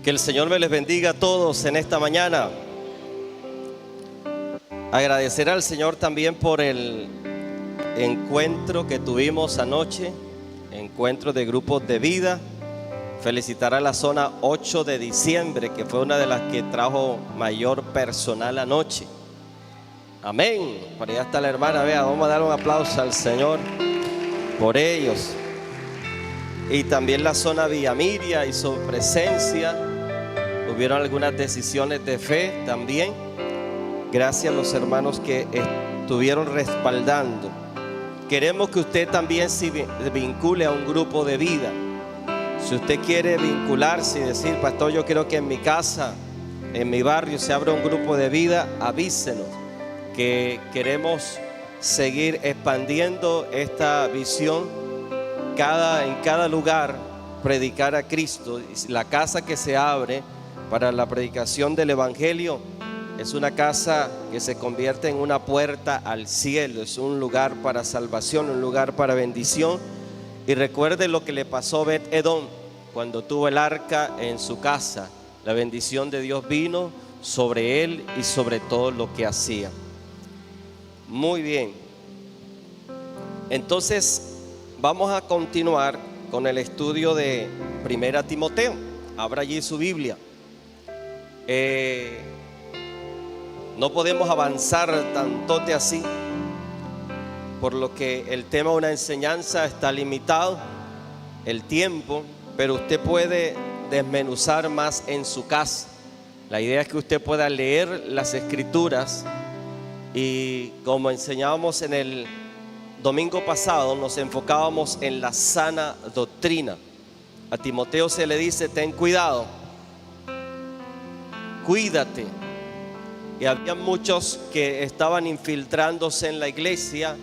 Que el Señor me les bendiga a todos en esta mañana. Agradecer al Señor también por el encuentro que tuvimos anoche, encuentro de grupos de vida. Felicitar a la zona 8 de diciembre, que fue una de las que trajo mayor personal anoche. Amén. Por allá está la hermana, vea, vamos a dar un aplauso al Señor por ellos. Y también la zona Villamiria y su presencia. Hubieron algunas decisiones de fe también. Gracias a los hermanos que estuvieron respaldando. Queremos que usted también se vincule a un grupo de vida. Si usted quiere vincularse y decir, pastor, yo quiero que en mi casa, en mi barrio se abra un grupo de vida, avísenos, que queremos seguir expandiendo esta visión. En cada lugar predicar a Cristo. La casa que se abre para la predicación del Evangelio es una casa que se convierte en una puerta al cielo. Es un lugar para salvación, un lugar para bendición. Y recuerde lo que le pasó a Obed-Edom cuando tuvo el arca en su casa. La bendición de Dios vino sobre él y sobre todo lo que hacía. Muy bien. Entonces vamos a continuar con el estudio de 1 Timoteo. Abra allí su Biblia. No podemos avanzar tantote así, por lo que el tema de una enseñanza está limitado, el tiempo, pero usted puede desmenuzar más en su casa. La idea es que usted pueda leer las escrituras y, como enseñábamos en el domingo pasado, nos enfocábamos en la sana doctrina. A Timoteo se le dice: ten cuidado, cuídate. Y había muchos que estaban infiltrándose en la iglesia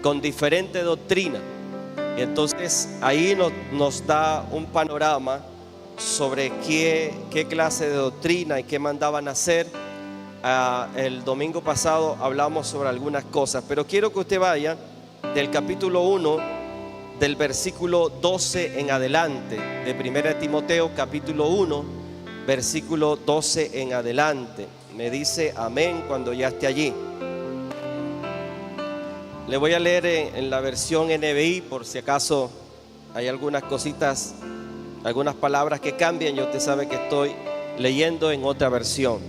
con diferente doctrina. Y entonces ahí nos da un panorama sobre qué clase de doctrina y qué mandaban hacer. El domingo pasado hablamos sobre algunas cosas, pero quiero que usted vaya del capítulo 1, del versículo 12 en adelante, de 1 Timoteo capítulo 1, versículo 12 en adelante. Me dice amén cuando ya esté allí. Le voy a leer en la versión NBI por si acaso hay algunas cositas, algunas palabras que cambian. Y usted sabe que estoy leyendo en otra versión.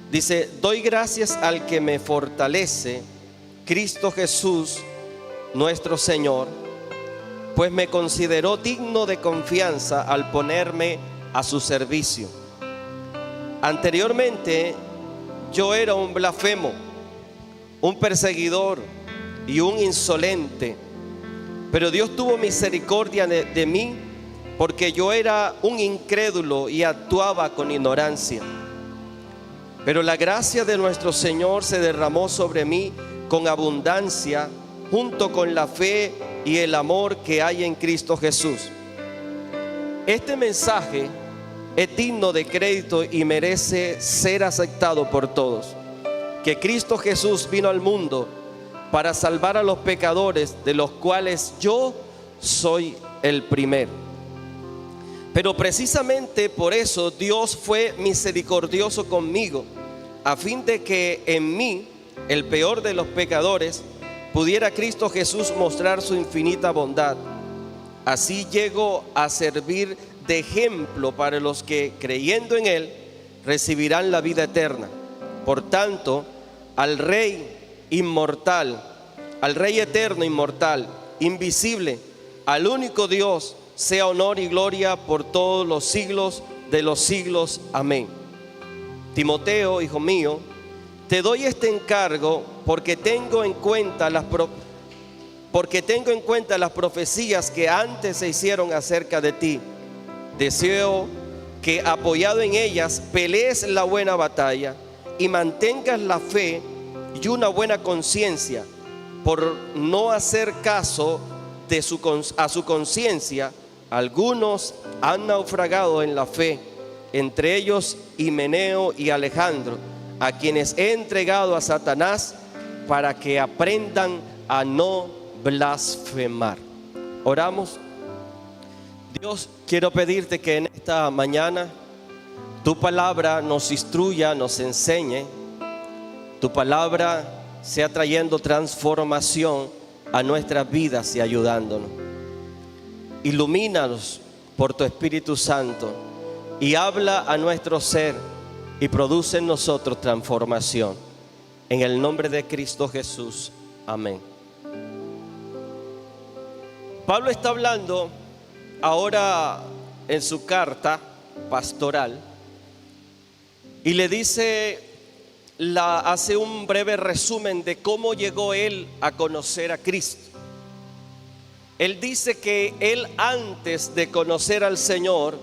Dice: doy gracias al que me fortalece, Cristo Jesús nuestro Señor, pues me consideró digno de confianza al ponerme a su servicio. Anteriormente yo era un blasfemo, un perseguidor y un insolente, pero Dios tuvo misericordia de mí, porque yo era un incrédulo y actuaba con ignorancia. Pero la gracia de nuestro Señor se derramó sobre mí con abundancia, junto con la fe y el amor que hay en Cristo Jesús. Este mensaje es digno de crédito y merece ser aceptado por todos: que Cristo Jesús vino al mundo para salvar a los pecadores, de los cuales yo soy el primero. Pero precisamente por eso Dios fue misericordioso conmigo, a fin de que en mí, el peor de los pecadores, pudiera Cristo Jesús mostrar su infinita bondad. Así llego a servir de ejemplo para los que, creyendo en Él, recibirán la vida eterna. Por tanto, al Rey inmortal, al Rey eterno, inmortal, invisible, al único Dios, sea honor y gloria por todos los siglos de los siglos. Amén. Timoteo, hijo mío, te doy este encargo porque tengo en cuenta las profecías que antes se hicieron acerca de ti. Deseo que, apoyado en ellas, pelees la buena batalla y mantengas la fe y una buena conciencia. Por no hacer caso a su conciencia, algunos han naufragado en la fe, entre ellos Himeneo y Alejandro, a quienes he entregado a Satanás para que aprendan a no blasfemar. Oramos. Dios, quiero pedirte que en esta mañana tu palabra nos instruya, nos enseñe. Tu palabra sea trayendo transformación a nuestras vidas y ayudándonos. Ilumínanos por tu Espíritu Santo y habla a nuestro ser y produce en nosotros transformación. En el nombre de Cristo Jesús. Amén. Pablo está hablando ahora en su carta pastoral y le dice, hace un breve resumen de cómo llegó él a conocer a Cristo. Él dice que él, antes de conocer al Señor,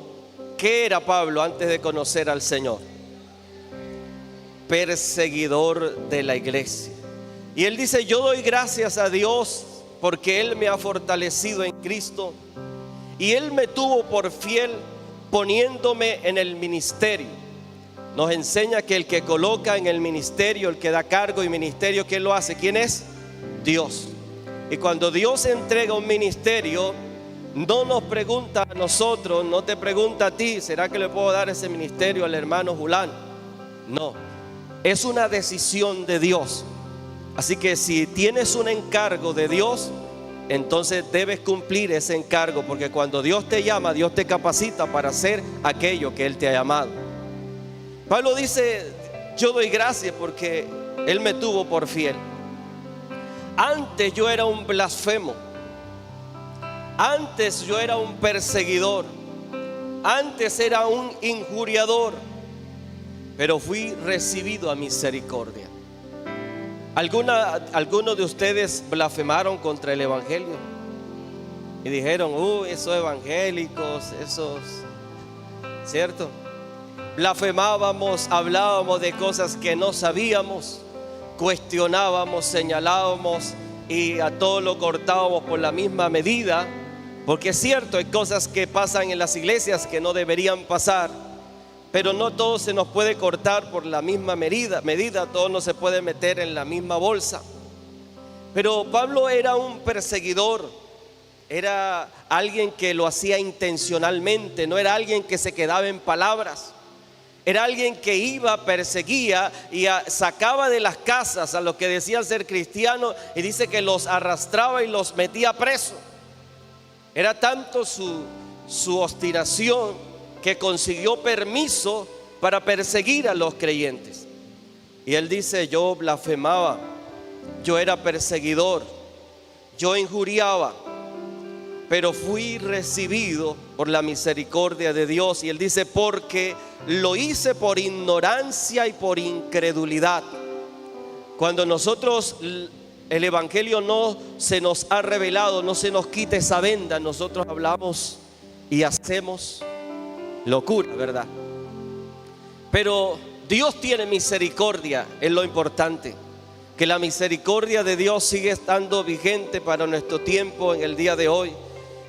¿qué era Pablo antes de conocer al Señor? Perseguidor de la iglesia. Y él dice, yo doy gracias a Dios porque Él me ha fortalecido en Cristo y Él me tuvo por fiel poniéndome en el ministerio. Nos enseña que el que coloca en el ministerio, el que da cargo y ministerio, ¿quién lo hace? ¿Quién es? Dios. Y cuando Dios entrega un ministerio, no nos pregunta a nosotros, no te pregunta a ti, ¿será que le puedo dar ese ministerio al hermano Julán? No, es una decisión de Dios. Así que si tienes un encargo de Dios, entonces debes cumplir ese encargo, porque cuando Dios te llama, Dios te capacita para hacer aquello que Él te ha llamado. Pablo dice, yo doy gracias porque Él me tuvo por fiel. Antes yo era un blasfemo, antes yo era un perseguidor, antes era un injuriador, pero fui recibido a misericordia. ¿Algunos de ustedes blasfemaron contra el evangelio? Y dijeron, esos evangélicos, esos, ¿cierto? Blasfemábamos, hablábamos de cosas que no sabíamos, cuestionábamos, señalábamos y a todo lo cortábamos por la misma medida. Porque es cierto, hay cosas que pasan en las iglesias que no deberían pasar, pero no todo se nos puede cortar por la misma medida, todo no se puede meter en la misma bolsa. Pero Pablo era un perseguidor, era alguien que lo hacía intencionalmente, no era alguien que se quedaba en palabras. Era alguien que iba, perseguía y sacaba de las casas a los que decían ser cristianos, y dice que los arrastraba y los metía presos. Era tanto su obstinación que consiguió permiso para perseguir a los creyentes. Y él dice, yo blasfemaba, yo era perseguidor, yo injuriaba, pero fui recibido por la misericordia de Dios. Y él dice, porque lo hice por ignorancia y por incredulidad. Cuando nosotros, el evangelio no se nos ha revelado, no se nos quita esa venda, nosotros hablamos y hacemos locura, ¿verdad? Pero Dios tiene misericordia, es lo importante. Que la misericordia de Dios sigue estando vigente para nuestro tiempo en el día de hoy.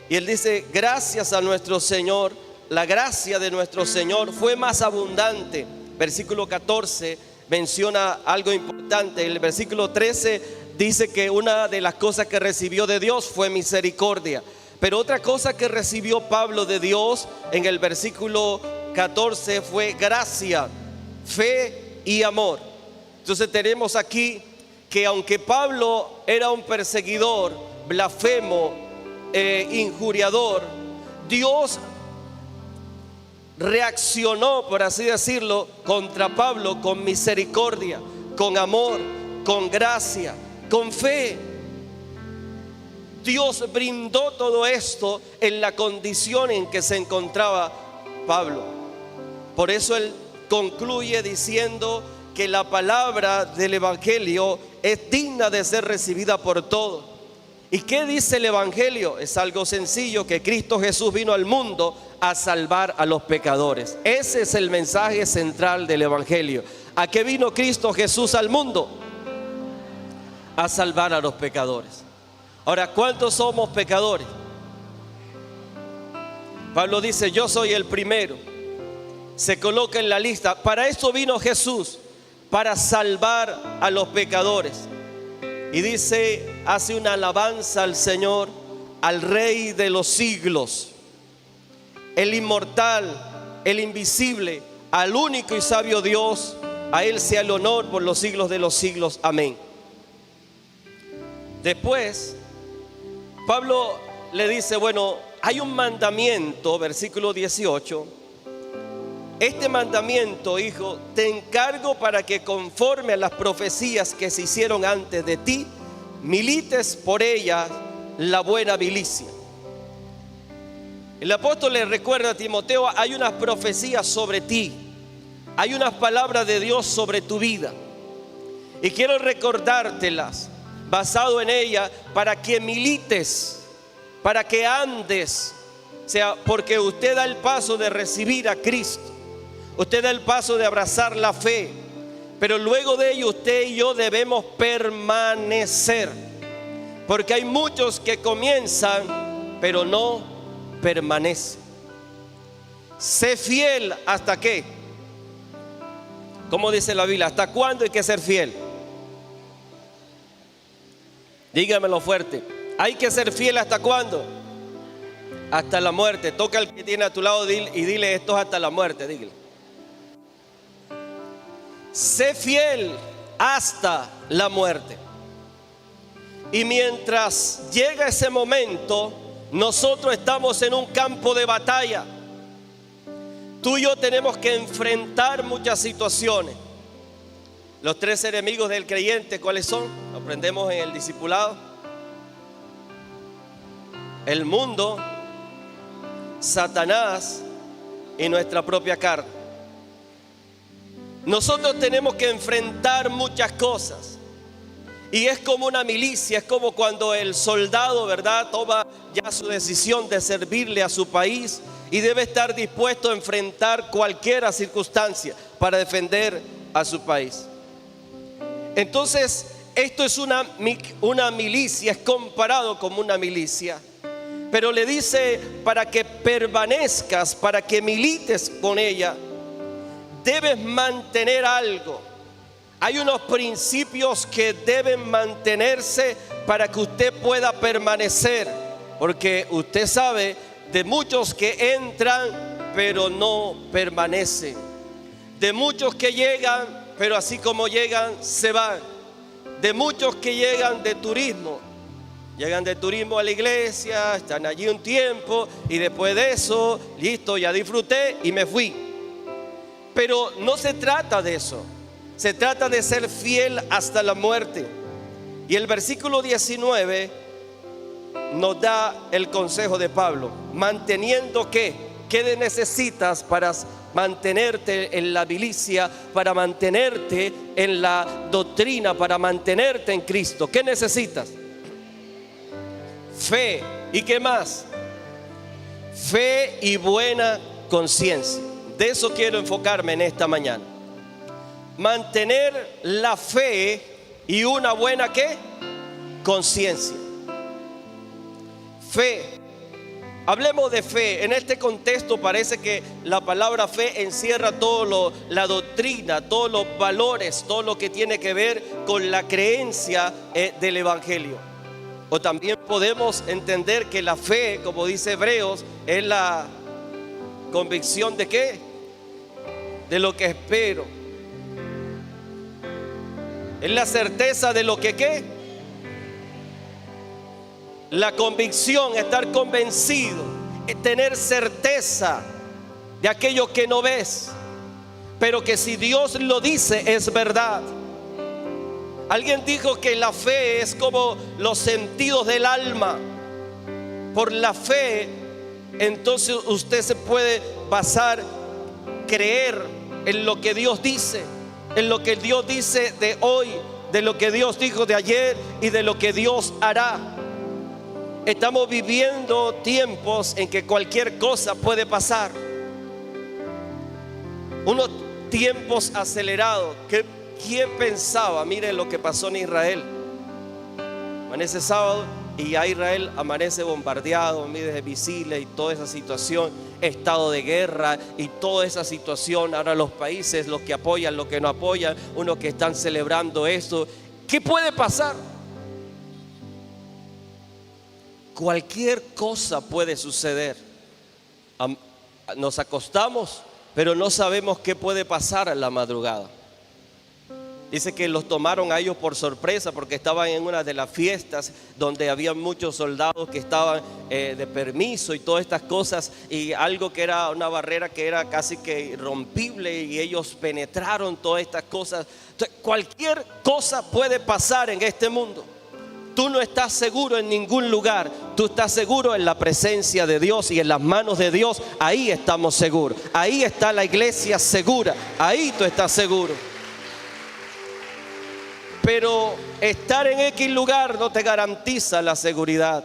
Y él dice, gracias a nuestro Señor, la gracia de nuestro Señor fue más abundante. Versículo 14 menciona algo importante. El versículo 13 dice que una de las cosas que recibió de Dios fue misericordia. Pero otra cosa que recibió Pablo de Dios en el versículo 14 fue gracia, fe y amor. Entonces tenemos aquí que aunque Pablo era un perseguidor, blasfemo, injuriador, Dios reaccionó, por así decirlo, contra Pablo con misericordia, con amor, con gracia, con fe. Dios brindó todo esto en la condición en que se encontraba Pablo. Por eso él concluye diciendo que la palabra del evangelio es digna de ser recibida por todos. ¿Y qué dice el evangelio? Es algo sencillo, que Cristo Jesús vino al mundo a salvar a los pecadores. Ese es el mensaje central del evangelio. ¿A qué vino Cristo Jesús al mundo? A salvar a los pecadores. Ahora, ¿cuántos somos pecadores? Pablo dice, yo soy el primero. Se coloca en la lista. Para eso vino Jesús, para salvar a los pecadores. Y dice, hace una alabanza al Señor, al Rey de los siglos, el inmortal, el invisible, al único y sabio Dios, a Él sea el honor por los siglos de los siglos. Amén. Después, Pablo le dice, bueno, hay un mandamiento, versículo 18. Este mandamiento, hijo, te encargo para que conforme a las profecías que se hicieron antes de ti, milites por ellas la buena milicia. El apóstol le recuerda a Timoteo, hay unas profecías sobre ti, hay unas palabras de Dios sobre tu vida, y quiero recordártelas, basado en ellas, para que milites, para que andes, o sea, porque usted da el paso de recibir a Cristo, usted da el paso de abrazar la fe, pero luego de ello usted y yo debemos permanecer, porque hay muchos que comienzan pero no permanecen. Sé fiel hasta qué, ¿cómo dice la Biblia? ¿Hasta cuándo hay que ser fiel? Dígamelo fuerte. ¿Hay que ser fiel hasta cuándo? Hasta la muerte. Toca al que tiene a tu lado y dile, esto es hasta la muerte, dile. Sé fiel hasta la muerte. Y mientras llega ese momento, nosotros estamos en un campo de batalla. Tú y yo tenemos que enfrentar muchas situaciones. Los tres enemigos del creyente, ¿cuáles son? Lo aprendemos en el discipulado. El mundo, Satanás y nuestra propia carne. Nosotros tenemos que enfrentar muchas cosas. Y es como una milicia, es como cuando el soldado, ¿verdad?, toma ya su decisión de servirle a su país y debe estar dispuesto a enfrentar cualquier circunstancia para defender a su país. Entonces, esto es una milicia, es comparado como una milicia. Pero le dice, para que permanezcas, para que milites con ella, debes mantener algo. Hay unos principios que deben mantenerse para que usted pueda permanecer. Porque usted sabe de muchos que entran pero no permanecen. De muchos que llegan, pero así como llegan, se van. De muchos que llegan de turismo. Llegan de turismo a la iglesia, están allí un tiempo y después de eso, listo, ya disfruté y me fui. Pero no se trata de eso. Se trata de ser fiel hasta la muerte. Y el versículo 19 nos da el consejo de Pablo. Manteniendo ¿qué? ¿Qué necesitas para mantenerte en la milicia, para mantenerte en la doctrina, para mantenerte en Cristo? ¿Qué necesitas? Fe. ¿Y qué más? Fe y buena conciencia. De eso quiero enfocarme en esta mañana. Mantener la fe y una buena ¿qué? Conciencia. Fe. Hablemos de fe. En este contexto parece que la palabra fe encierra la doctrina, todos los valores, todo lo que tiene que ver con la creencia del evangelio. O también podemos entender que la fe, como dice Hebreos, es la convicción de ¿qué? De lo que espero. Es la certeza de lo que ¿qué? La convicción, estar convencido, es tener certeza de aquello que no ves, pero que si Dios lo dice es verdad. Alguien dijo que la fe es como los sentidos del alma. Por la fe, entonces usted se puede basar, creer en lo que Dios dice, en lo que Dios dice de hoy, de lo que Dios dijo de ayer y de lo que Dios hará. Estamos viviendo tiempos en que cualquier cosa puede pasar. Unos tiempos acelerados. ¿Quién pensaba? Mire lo que pasó en Israel. Amanece sábado y ya Israel amanece bombardeado, miles de misiles y toda esa situación, estado de guerra y toda esa situación. Ahora los países, los que apoyan, los que no apoyan, unos que están celebrando esto. ¿Qué puede pasar? Cualquier cosa puede suceder. Nos acostamos, pero no sabemos qué puede pasar en la madrugada. Dice que los tomaron a ellos por sorpresa porque estaban en una de las fiestas donde había muchos soldados que estaban de permiso y todas estas cosas, y algo que era una barrera que era casi que irrompible, y ellos penetraron todas estas cosas. Entonces, cualquier cosa puede pasar en este mundo. Tú no estás seguro en ningún lugar, tú estás seguro en la presencia de Dios y en las manos de Dios. Ahí estamos seguros, ahí está la iglesia segura, ahí tú estás seguro. Pero estar en X lugar no te garantiza la seguridad.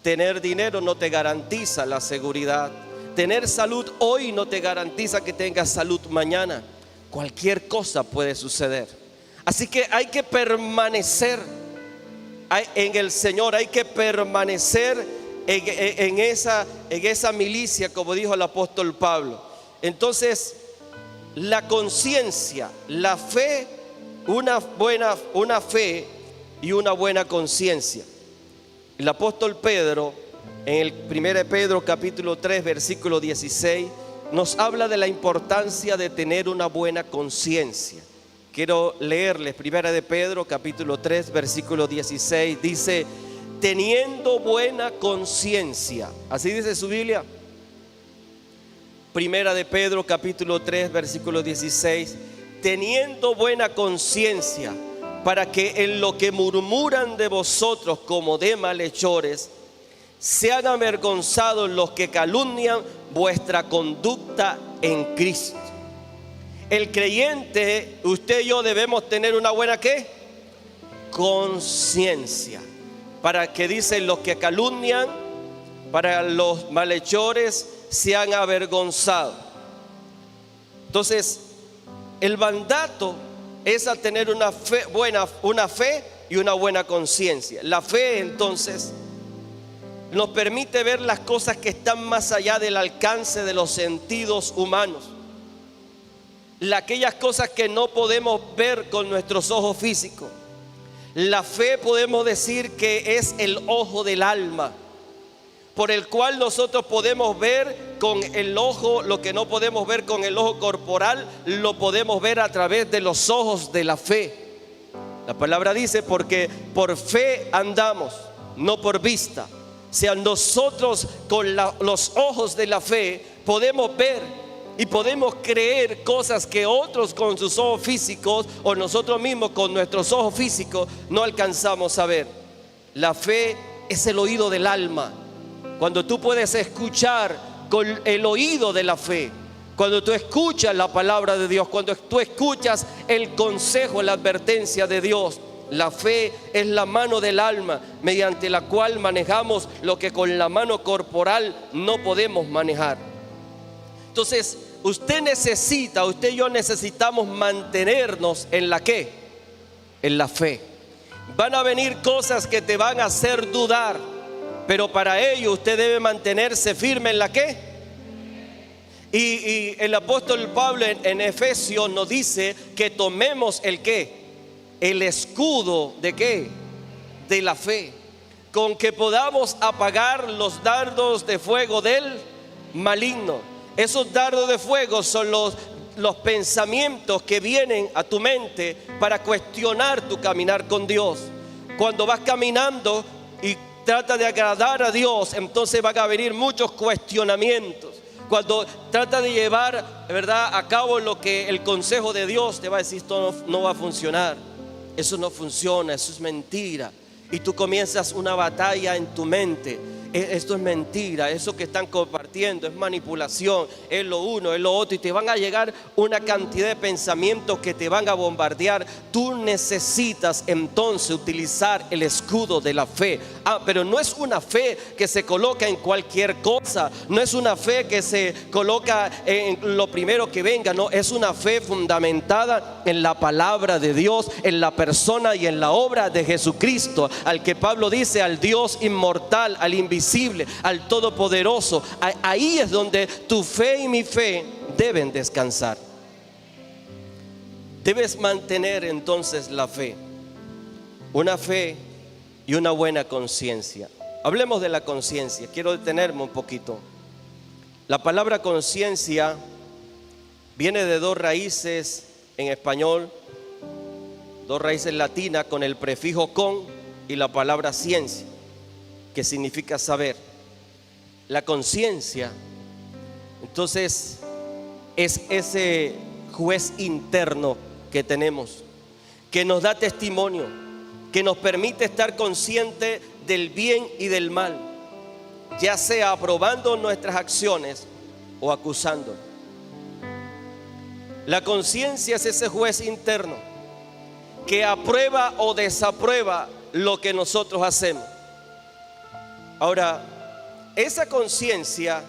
Tener dinero no te garantiza la seguridad. Tener salud hoy no te garantiza que tengas salud mañana. Cualquier cosa puede suceder. Así que hay que permanecer en el Señor, hay que permanecer en esa milicia, como dijo el apóstol Pablo. Entonces, la conciencia, la fe, una fe y una buena conciencia. El apóstol Pedro, en el 1 Pedro capítulo 3 versículo 16, nos habla de la importancia de tener una buena conciencia. Quiero leerles 1 Pedro capítulo 3 versículo 16. Dice: teniendo buena conciencia. Así dice su Biblia. 1 Pedro capítulo 3 versículo 16. Teniendo buena conciencia, para que en lo que murmuran de vosotros como de malhechores, sean avergonzados los que calumnian vuestra conducta en Cristo. El creyente, usted y yo, debemos tener una buena ¿qué? Conciencia. Para que, dicen, los que calumnian, para los malhechores sean avergonzados. Entonces, el mandato es a tener una fe y una buena conciencia. La fe, entonces, nos permite ver las cosas que están más allá del alcance de los sentidos humanos. Aquellas cosas que no podemos ver con nuestros ojos físicos. La fe, podemos decir que es el ojo del alma, por el cual nosotros podemos ver con el ojo lo que no podemos ver con el ojo corporal, lo podemos ver a través de los ojos de la fe. La palabra dice: porque por fe andamos, no por vista. O sea, nosotros con los ojos de la fe podemos ver y podemos creer cosas que otros con sus ojos físicos, o nosotros mismos con nuestros ojos físicos, no alcanzamos a ver. La fe es el oído del alma. Cuando tú puedes escuchar con el oído de la fe, cuando tú escuchas la palabra de Dios, cuando tú escuchas el consejo, la advertencia de Dios. La fe es la mano del alma, mediante la cual manejamos lo que con la mano corporal no podemos manejar. Entonces, usted y yo necesitamos mantenernos en la ¿qué? En la fe. Van a venir cosas que te van a hacer dudar, pero para ello usted debe mantenerse firme en la ¿qué? Y el apóstol Pablo en Efesios nos dice que tomemos el ¿qué? El escudo de ¿qué? De la fe, con que podamos apagar los dardos de fuego del maligno. Esos dardos de fuego son los pensamientos que vienen a tu mente para cuestionar tu caminar con Dios. Cuando vas caminando y trata de agradar a Dios, entonces van a venir muchos cuestionamientos. Cuando trata de llevar, ¿verdad?, a cabo lo que el consejo de Dios, te va a decir: esto no va a funcionar, eso no funciona, eso es mentira. Y tú comienzas una batalla en tu mente. Esto es mentira, eso que están compartiendo es manipulación, es lo uno, es lo otro, y te van a llegar una cantidad de pensamientos que te van a bombardear. Tú necesitas entonces utilizar el escudo de la fe. Pero no es una fe que se coloca en cualquier cosa, no es una fe que se coloca en lo primero que venga, no, es una fe fundamentada en la palabra de Dios, en la persona y en la obra de Jesucristo, al que Pablo dice: al Dios inmortal, al invisible, al todopoderoso. Ahí es donde tu fe y mi fe deben descansar. Debes mantener entonces la fe, una fe y una buena conciencia. Hablemos de la conciencia. Quiero detenerme un poquito. La palabra conciencia Viene de dos raíces en español, dos raíces latinas con el prefijo con y la palabra ciencia, que significa saber. La conciencia, entonces, es ese juez interno que tenemos, que nos da testimonio, que nos permite estar consciente del bien y del mal, ya sea aprobando nuestras acciones o acusando. La conciencia es ese juez interno que aprueba o desaprueba lo que nosotros hacemos. Ahora, esa conciencia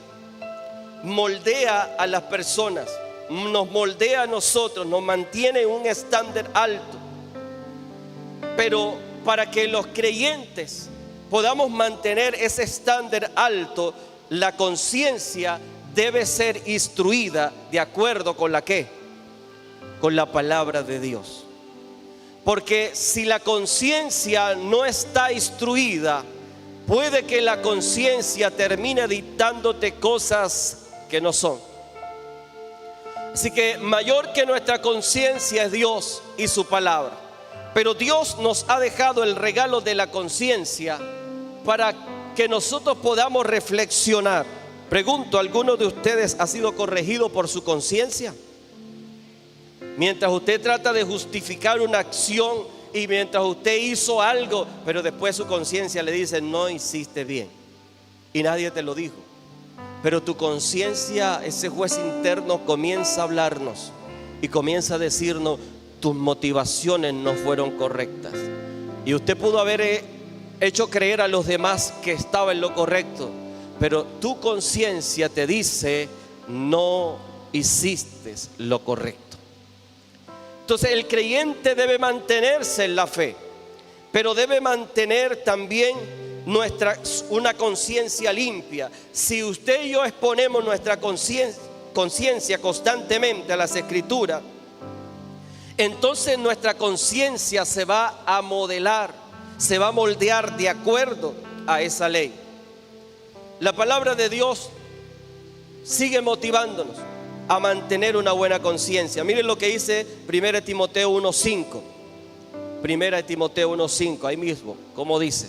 moldea a las personas, nos moldea a nosotros, nos mantiene en un estándar alto. Pero para que los creyentes podamos mantener ese estándar alto, la conciencia debe ser instruida de acuerdo con la ¿qué? Con la palabra de Dios. Porque si la conciencia no está instruida, puede que la conciencia termine dictándote cosas que no son. Así que mayor que nuestra conciencia es Dios y su palabra. Pero Dios nos ha dejado el regalo de la conciencia para que nosotros podamos reflexionar. Pregunto, ¿alguno de ustedes ha sido corregido por su conciencia? Mientras usted trata de justificar una acción y mientras usted hizo algo, pero después su conciencia le dice: no hiciste bien, y nadie te lo dijo. Pero tu conciencia, ese juez interno, comienza a hablarnos y comienza a decirnos: tus motivaciones no fueron correctas. Y usted pudo haber hecho creer a los demás que estaba en lo correcto, pero tu conciencia te dice: no hiciste lo correcto. Entonces el creyente debe mantenerse en la fe, pero debe mantener también una conciencia limpia. Si usted y yo exponemos nuestra conciencia constantemente a las Escrituras, entonces nuestra conciencia se va a modelar, se va a moldear de acuerdo a esa ley. La palabra de Dios sigue motivándonos a mantener una buena conciencia. Miren lo que dice 1 Timoteo 1:5. 1 Timoteo 1:5, ahí mismo, como dice: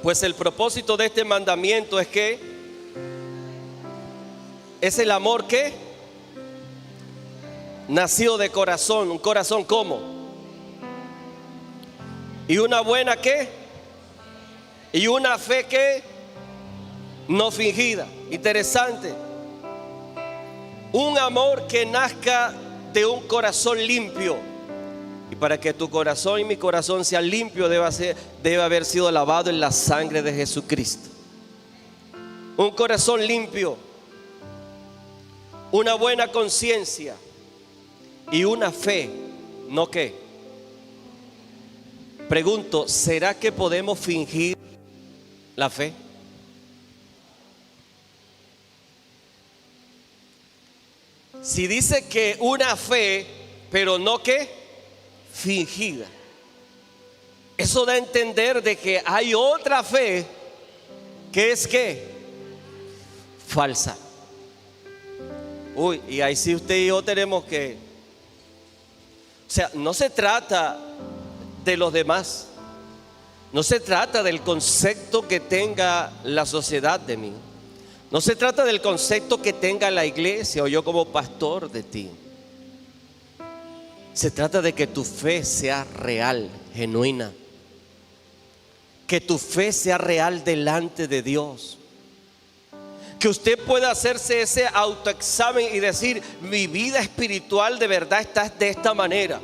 pues el propósito de este mandamiento es que es el amor que nacido de corazón. Un corazón ¿cómo? Y una buena ¿qué? Y una fe que no fingida. Interesante. Un amor que nazca de un corazón limpio. Y para que tu corazón y mi corazón sean limpios, debe haber sido lavado en la sangre de Jesucristo. Un corazón limpio, una buena conciencia y una fe, ¿no qué? Pregunto, ¿será que podemos fingir la fe? Si dice que una fe, pero no que fingida, eso da a entender de que hay otra fe que es que falsa. Uy, y ahí sí usted y yo tenemos que, o sea, no se trata de los demás, no se trata del concepto que tenga la sociedad de mí, no se trata del concepto que tenga la iglesia o yo como pastor de ti. Se trata de que tu fe sea real, genuina, que tu fe sea real delante de Dios, que usted pueda hacerse ese autoexamen y decir: mi vida espiritual de verdad está de esta manera.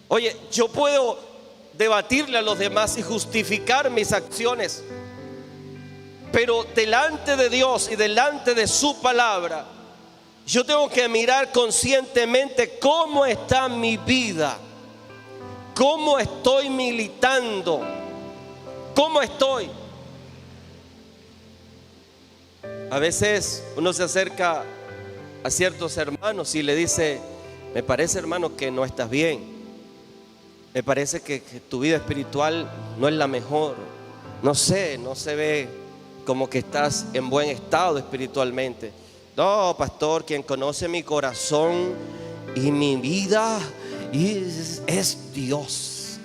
Oye, yo puedo debatirle a los demás y justificar mis acciones, pero delante de Dios y delante de su palabra, yo tengo que mirar conscientemente cómo está mi vida, cómo estoy militando, cómo estoy. A veces uno se acerca a ciertos hermanos y le dice: me parece, hermano, que no estás bien. me parece que tu vida espiritual no es la mejor. No sé, no se ve como que estás en buen estado espiritualmente. No, pastor, quien conoce mi corazón y mi vida es Dios.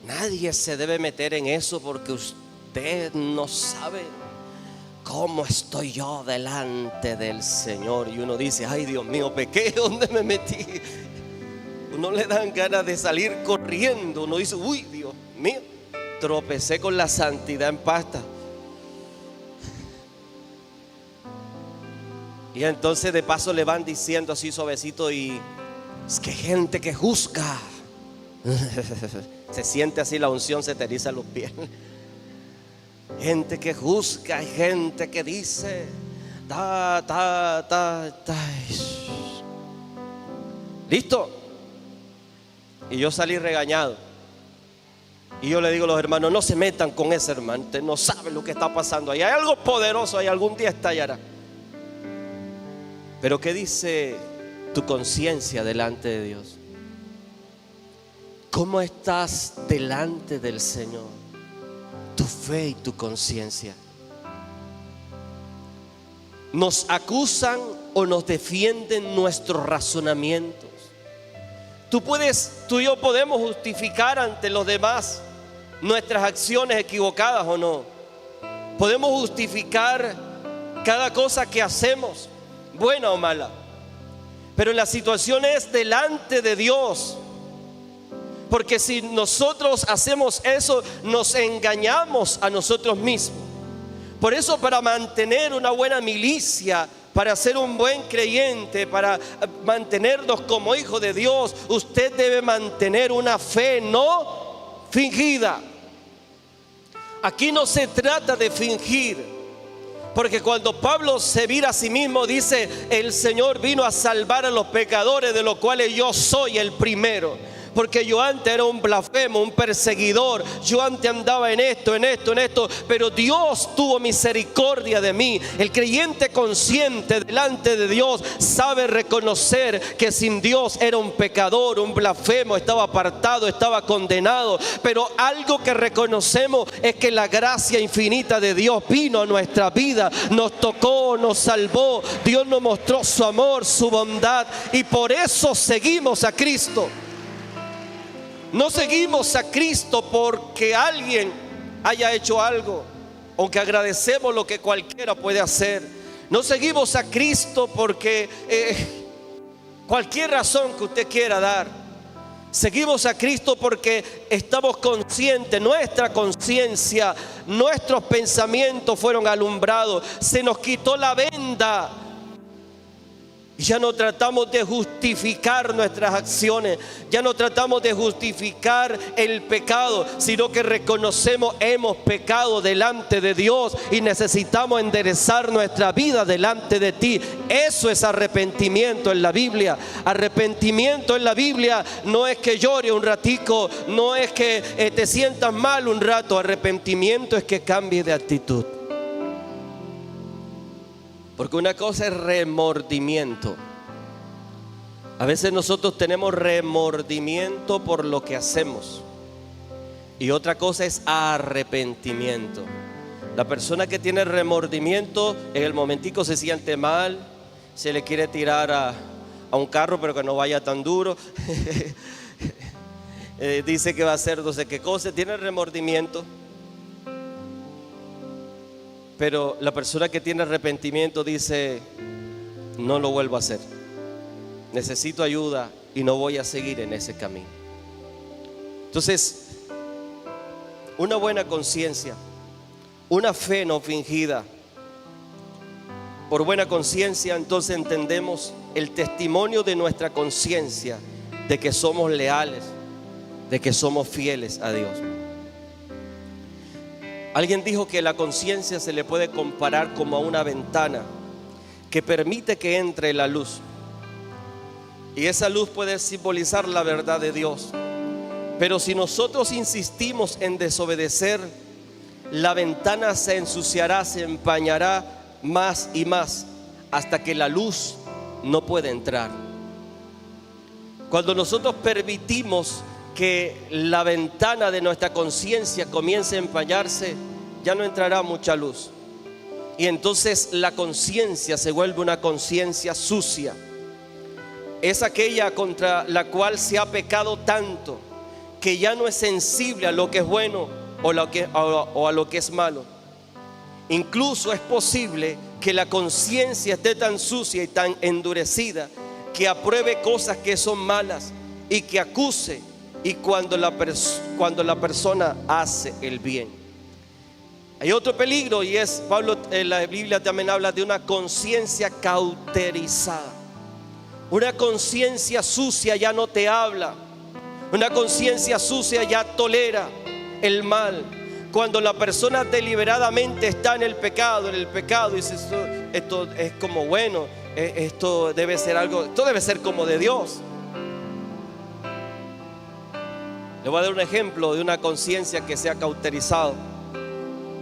Nadie se debe meter en eso porque usted no sabe cómo estoy yo delante del Señor. Y uno dice, ay Dios mío, pequé, ¿dónde me metí? Uno le dan ganas de salir corriendo. Uno dice, uy, Dios mío, tropecé con la santidad en pasta. Y entonces de paso le van diciendo así suavecito, y es que gente que juzga. Se siente así la unción, se te eriza los pies. Gente que juzga, hay gente que dice listo. Y yo salí regañado. Y yo le digo a los hermanos, no se metan con ese hermano, usted no sabe lo que está pasando ahí. Hay algo poderoso ahí, algún día estallará. Pero ¿qué dice tu conciencia delante de Dios? ¿Cómo estás delante del Señor? Tu fe y tu conciencia. ¿Nos acusan o nos defienden nuestros razonamientos? Tú y yo podemos justificar ante los demás nuestras acciones equivocadas o no. Podemos justificar cada cosa que hacemos, buena o mala. Pero la situación es delante de Dios. Porque si nosotros hacemos eso, nos engañamos a nosotros mismos. Por eso, para mantener una buena milicia, para ser un buen creyente, para mantenernos como hijos de Dios, usted debe mantener una fe no fingida. Aquí no se trata de fingir, porque cuando Pablo se mira a sí mismo, dice: el Señor vino a salvar a los pecadores, de los cuales yo soy el primero. Porque yo antes era un blasfemo, un perseguidor. Yo antes andaba en esto. Pero Dios tuvo misericordia de mí. El creyente consciente delante de Dios sabe reconocer que sin Dios era un pecador, un blasfemo, estaba apartado, estaba condenado. Pero algo que reconocemos es que la gracia infinita de Dios vino a nuestra vida, nos tocó, nos salvó. Dios nos mostró su amor, su bondad, y por eso seguimos a Cristo. No seguimos a Cristo porque alguien haya hecho algo, aunque agradecemos lo que cualquiera puede hacer. No seguimos a Cristo porque cualquier razón que usted quiera dar. Seguimos a Cristo porque estamos conscientes, nuestra conciencia, nuestros pensamientos fueron alumbrados. Se nos quitó la venda. Ya no tratamos de justificar nuestras acciones, ya no tratamos de justificar el pecado, sino que reconocemos hemos pecado delante de Dios y necesitamos enderezar nuestra vida delante de ti. Eso es arrepentimiento en la Biblia. Arrepentimiento en la Biblia no es que llore un ratico, no es que te sientas mal un rato. Arrepentimiento es que cambies de actitud. Porque una cosa es remordimiento. A veces nosotros tenemos remordimiento por lo que hacemos. Y otra cosa es arrepentimiento. La persona que tiene remordimiento, en el momentico se siente mal, se le quiere tirar a un carro, pero que no vaya tan duro. Dice que va a hacer no sé qué cosa, tiene remordimiento. Pero la persona que tiene arrepentimiento dice: no lo vuelvo a hacer, necesito ayuda y no voy a seguir en ese camino. Entonces, una buena conciencia, una fe no fingida. Por buena conciencia, entonces entendemos el testimonio de nuestra conciencia de que somos leales, de que somos fieles a Dios. Alguien dijo que la conciencia se le puede comparar como a una ventana que permite que entre la luz. Y esa luz puede simbolizar la verdad de Dios. Pero si nosotros insistimos en desobedecer, la ventana se ensuciará, se empañará más y más hasta que la luz no puede entrar. Cuando nosotros permitimos que la ventana de nuestra conciencia comience a empañarse, ya no entrará mucha luz. Y entonces la conciencia se vuelve una conciencia sucia. Es aquella contra la cual se ha pecado tanto que ya no es sensible a lo que es bueno o a lo que es malo. Incluso es posible que la conciencia esté tan sucia y tan endurecida que apruebe cosas que son malas y que acuse y cuando la persona hace el bien. Hay otro peligro y es, Pablo en la Biblia también habla de una conciencia cauterizada. Una conciencia sucia ya no te habla. Una conciencia sucia ya tolera el mal. Cuando la persona deliberadamente está en el pecado dice, esto es como bueno, esto debe ser algo, esto debe ser como de Dios. Le voy a dar un ejemplo de una conciencia que se ha cauterizado.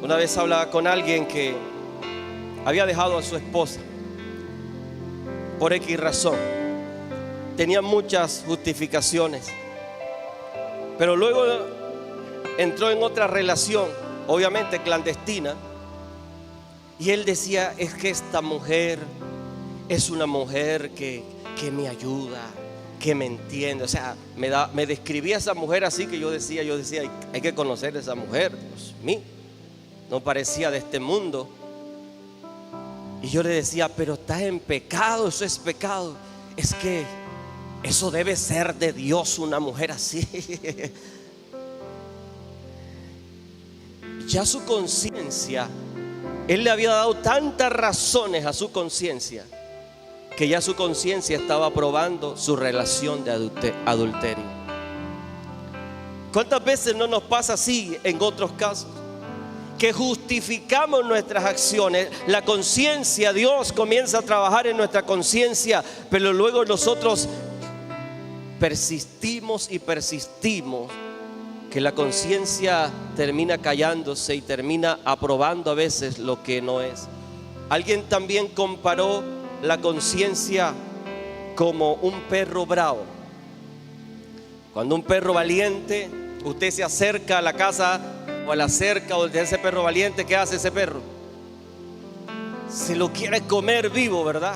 Una vez hablaba con alguien que había dejado a su esposa por X razón. Tenía muchas justificaciones, pero luego entró en otra relación, obviamente clandestina, y él decía, es que esta mujer es una mujer que me ayuda, que me entiende. O sea, me describía a esa mujer así que yo decía, hay que conocer a esa mujer. Dios mío, no parecía de este mundo. Y yo le decía, pero estás en pecado, eso es pecado. Es que eso debe ser de Dios, una mujer así. Ya su conciencia, él le había dado tantas razones a su conciencia que ya su conciencia estaba aprobando su relación de adulterio. ¿Cuántas veces no nos pasa así en otros casos? Que justificamos nuestras acciones. La conciencia, Dios comienza a trabajar en nuestra conciencia, pero luego nosotros persistimos y persistimos, que la conciencia termina callándose y termina aprobando a veces lo que no es. Alguien también comparó la conciencia como un perro bravo. Cuando un perro valiente, usted se acerca a la casa o a la cerca de ese perro valiente, ¿qué hace ese perro? Se lo quiere comer vivo, ¿verdad?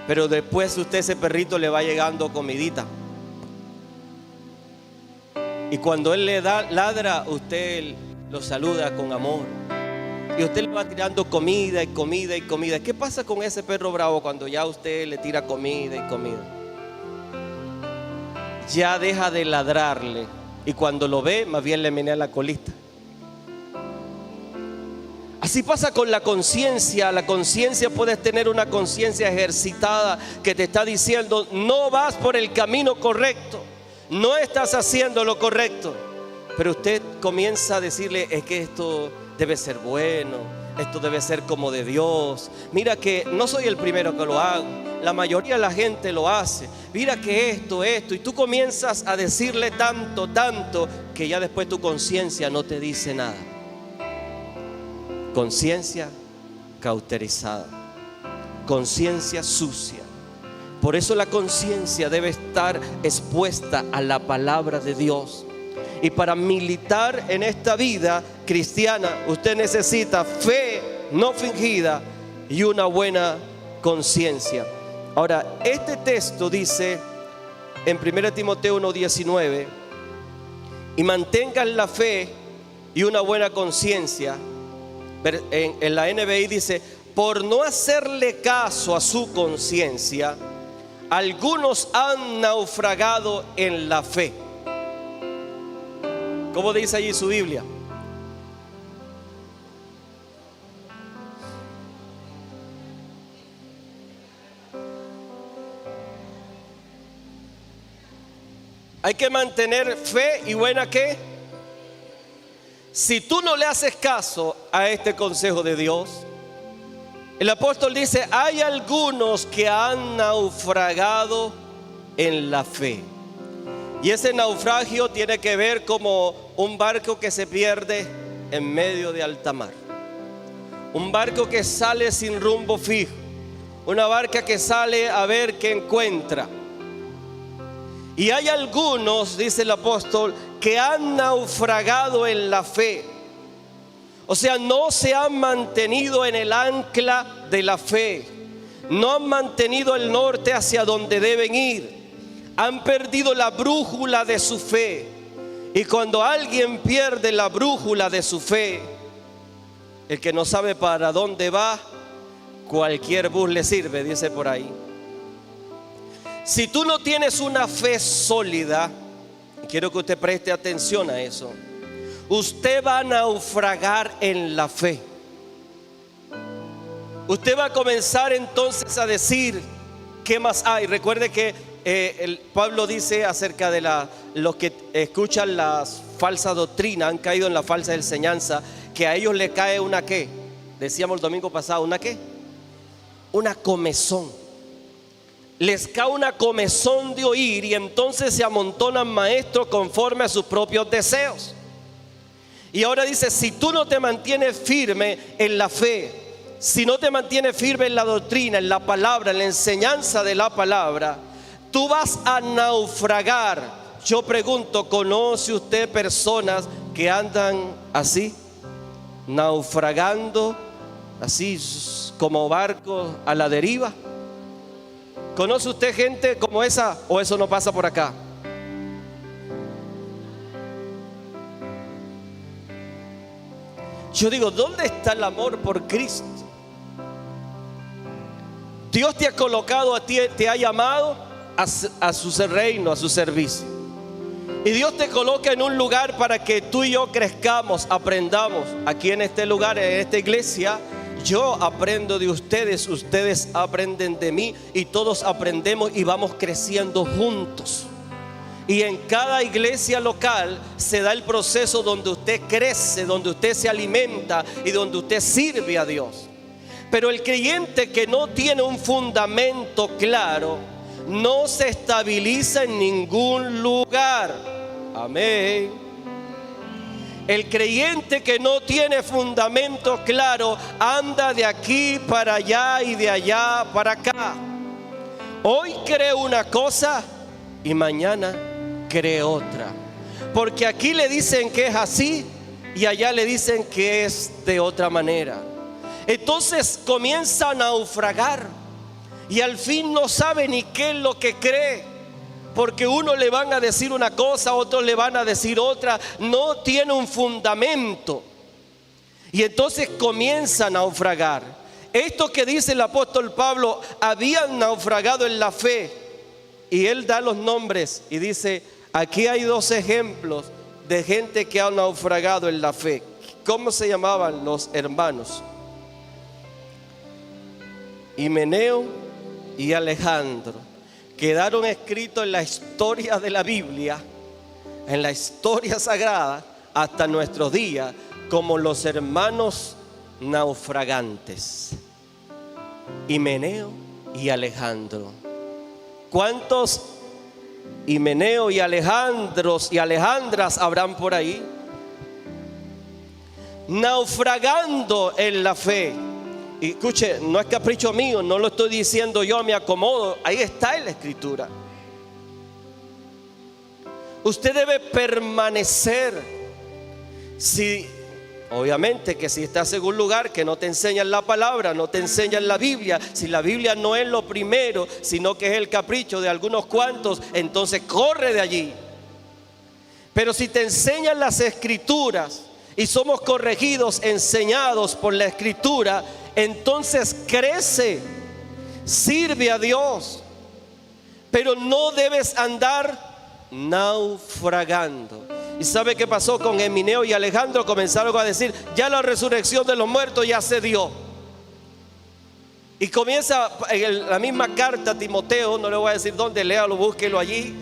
Pero después usted, ese perrito, le va llegando comidita. Y cuando él le ladra, usted lo saluda con amor. Y usted le va tirando comida y comida y comida. ¿Qué pasa con ese perro bravo cuando ya usted le tira comida y comida? Ya deja de ladrarle. Y cuando lo ve, más bien le menea la colita. Así pasa con la conciencia. La conciencia, puedes tener una conciencia ejercitada que te está diciendo, no vas por el camino correcto, no estás haciendo lo correcto. Pero usted comienza a decirle, es que esto debe ser bueno, esto debe ser como de Dios. Mira que no soy el primero que lo hago, la mayoría de la gente lo hace. Mira que esto, y tú comienzas a decirle tanto, que ya después tu conciencia no te dice nada. Conciencia cauterizada, conciencia sucia. Por eso la conciencia debe estar expuesta a la palabra de Dios. Y para militar en esta vida cristiana, usted necesita fe no fingida y una buena conciencia. Ahora, este texto dice en 1 Timoteo 1:19, y mantengan la fe y una buena conciencia. En la NBI dice, por no hacerle caso a su conciencia, algunos han naufragado en la fe. ¿Cómo dice allí su Biblia? Hay que mantener fe y buena ¿qué? Si tú no le haces caso a este consejo de Dios, el apóstol dice, hay algunos que han naufragado en la fe. Y ese naufragio tiene que ver como un barco que se pierde en medio de alta mar. Un barco que sale sin rumbo fijo. Una barca que sale a ver qué encuentra. Y hay algunos, dice el apóstol, que han naufragado en la fe. O sea, no se han mantenido en el ancla de la fe. No han mantenido el norte hacia donde deben ir. Han perdido la brújula de su fe. Y cuando alguien pierde la brújula de su fe, el que no sabe para dónde va, cualquier bus le sirve, dice por ahí. Si tú no tienes una fe sólida, quiero que usted preste atención a eso, usted va a naufragar en la fe. Usted va a comenzar entonces a decir, ¿qué más hay? Recuerde que Pablo dice acerca de los que escuchan las falsas doctrinas, han caído en la falsa enseñanza, que a ellos le cae una ¿qué? Decíamos el domingo pasado, ¿una qué? Una comezón. Les cae una comezón de oír y entonces se amontonan maestros conforme a sus propios deseos. Y ahora dice, si tú no te mantienes firme en la fe, si no te mantienes firme en la doctrina, en la palabra, en la enseñanza de la palabra, tú vas a naufragar. Yo pregunto, ¿conoce usted personas que andan así, naufragando, así como barcos a la deriva? ¿Conoce usted gente como esa o eso no pasa por acá? Yo digo, ¿dónde está el amor por Cristo? Dios te ha colocado a ti, te ha llamado a su reino, a su servicio. Y Dios te coloca en un lugar para que tú y yo crezcamos, aprendamos. Aquí en este lugar, en esta iglesia, yo aprendo de ustedes, ustedes aprenden de mí y todos aprendemos y vamos creciendo juntos. Y en cada iglesia local se da el proceso donde usted crece, donde usted se alimenta y donde usted sirve a Dios. Pero el creyente que no tiene un fundamento claro no se estabiliza en ningún lugar. Amén. El creyente que no tiene fundamento claro anda de aquí para allá y de allá para acá. Hoy cree una cosa y mañana cree otra. Porque aquí le dicen que es así y allá le dicen que es de otra manera. Entonces comienza a naufragar y al fin no sabe ni qué es lo que cree. Porque uno le van a decir una cosa, otros le van a decir otra. No tiene un fundamento. Y entonces comienza a naufragar. Esto que dice el apóstol Pablo, habían naufragado en la fe. Y él da los nombres y dice, aquí hay dos ejemplos de gente que ha naufragado en la fe. ¿Cómo se llamaban los hermanos? Himeneo y Alejandro. Quedaron escritos en la historia de la Biblia, en la historia sagrada, hasta nuestros días, como los hermanos naufragantes, Himeneo y Alejandro. ¿Cuántos Himeneo y Alejandros y Alejandras habrán por ahí? Naufragando en la fe. Y escuche, no es capricho mío, no lo estoy diciendo yo, me acomodo. Ahí está en la escritura. Usted debe permanecer. Si, obviamente que si estás en un lugar que no te enseñan la palabra, no te enseñan la Biblia, si la Biblia no es lo primero, sino que es el capricho de algunos cuantos, entonces corre de allí. Pero si te enseñan las escrituras y somos corregidos, enseñados por la escritura, entonces crece, sirve a Dios. Pero no debes andar naufragando. ¿Y sabe qué pasó con Himeneo y Alejandro? Comenzaron a decir, ya la resurrección de los muertos ya se dio. Y comienza en la misma carta a Timoteo, no le voy a decir dónde, léalo, búsquelo allí.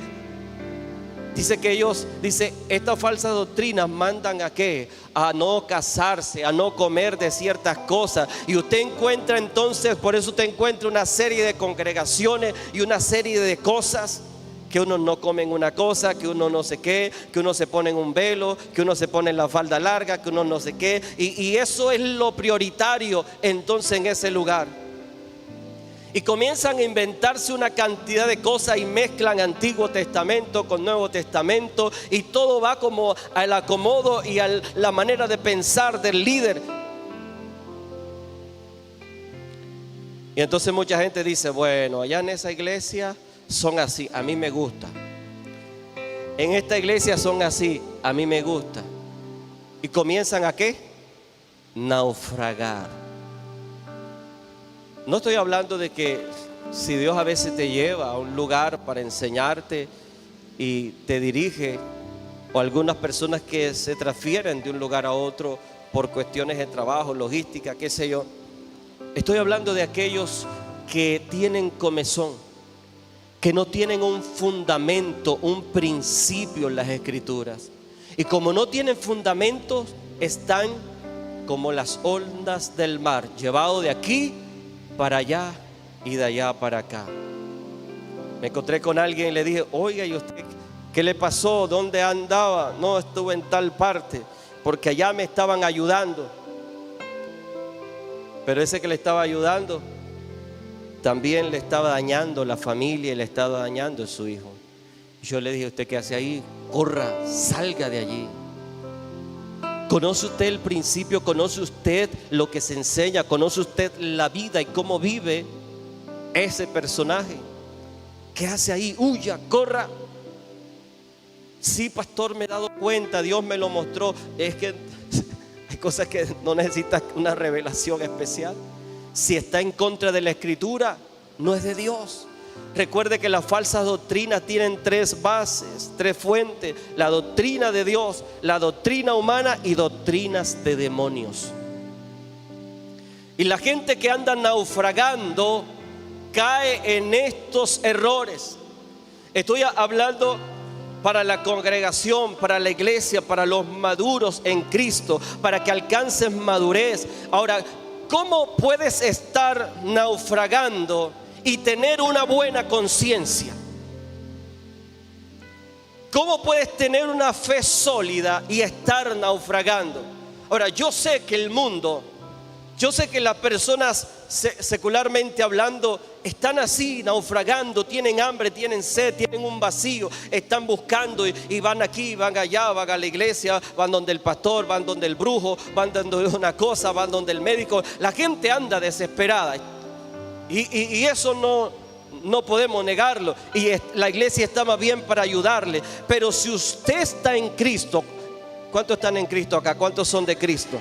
Dice que ellos, dice, estas falsas doctrinas mandan a qué, a no casarse, a no comer de ciertas cosas. Y usted encuentra entonces, por eso usted encuentra una serie de congregaciones y una serie de cosas, que uno no comen una cosa, que uno no sé qué, que uno se pone en un velo, que uno se pone en la falda larga, que uno no sé qué. Y eso es lo prioritario entonces en ese lugar. y comienzan a inventarse una cantidad de cosas y mezclan Antiguo Testamento con Nuevo Testamento, y todo va como al acomodo y a la manera de pensar del líder. Y entonces mucha gente dice, bueno, allá en esa iglesia son así, a mí me gusta. En esta iglesia son así, a mí me gusta. Y comienzan a ¿qué? Naufragar. No estoy hablando de que si Dios a veces te lleva a un lugar para enseñarte y te dirige, o algunas personas que se transfieren de un lugar a otro por cuestiones de trabajo, logística, qué sé yo. Estoy hablando de aquellos que tienen comezón, que no tienen un fundamento, un principio en las Escrituras. Y como no tienen fundamentos, están como las ondas del mar, llevados de aquí para allá y de allá para acá. Me encontré con alguien y le dije, oiga, ¿y usted qué le pasó? ¿Dónde andaba? No, estuve en tal parte, porque allá me estaban ayudando. Pero ese que le estaba ayudando también le estaba dañando la familia y le estaba dañando a su hijo. Yo le dije, ¿usted qué hace ahí? Corra, salga de allí. ¿Conoce usted el principio? ¿Conoce usted lo que se enseña? ¿Conoce usted la vida y cómo vive ese personaje? ¿Qué hace ahí? Huya, corra. Sí, pastor, me he dado cuenta, Dios me lo mostró. Es que hay cosas que no necesitan una revelación especial. Si está en contra de la Escritura, no es de Dios. Recuerde que las falsas doctrinas tienen tres bases, tres fuentes: la doctrina de Dios, la doctrina humana y doctrinas de demonios. Y la gente que anda naufragando cae en estos errores. Estoy hablando para la congregación, para la iglesia, para los maduros en Cristo, para que alcances madurez. Ahora, ¿cómo puedes estar naufragando y tener una buena conciencia? ¿Cómo puedes tener una fe sólida y estar naufragando? Ahora, yo sé que el mundo, yo sé que las personas secularmente hablando están así, naufragando, tienen hambre, tienen sed, tienen un vacío, están buscando y van aquí, van allá, van a la iglesia, van donde el pastor, van donde el brujo, van donde una cosa, van donde el médico. La gente anda desesperada y eso no podemos negarlo, y la iglesia está más bien para ayudarle. Pero si usted está en Cristo, ¿cuántos están en Cristo acá? ¿Cuántos son de Cristo?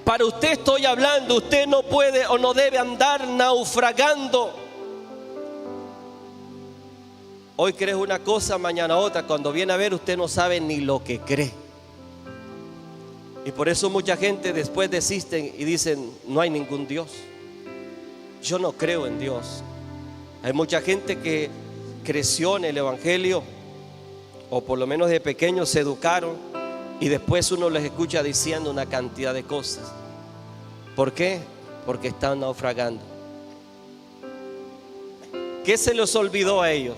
Para usted estoy hablando. Usted no puede o no debe andar naufragando. Hoy crees una cosa, mañana otra. Cuando viene a ver, usted no sabe ni lo que cree. Y por eso mucha gente después desisten y dicen, no hay ningún Dios. Yo no creo en Dios. Hay mucha gente que creció en el Evangelio, o por lo menos de pequeños se educaron, y después uno les escucha diciendo una cantidad de cosas. ¿Por qué? Porque están naufragando. ¿Qué se les olvidó a ellos?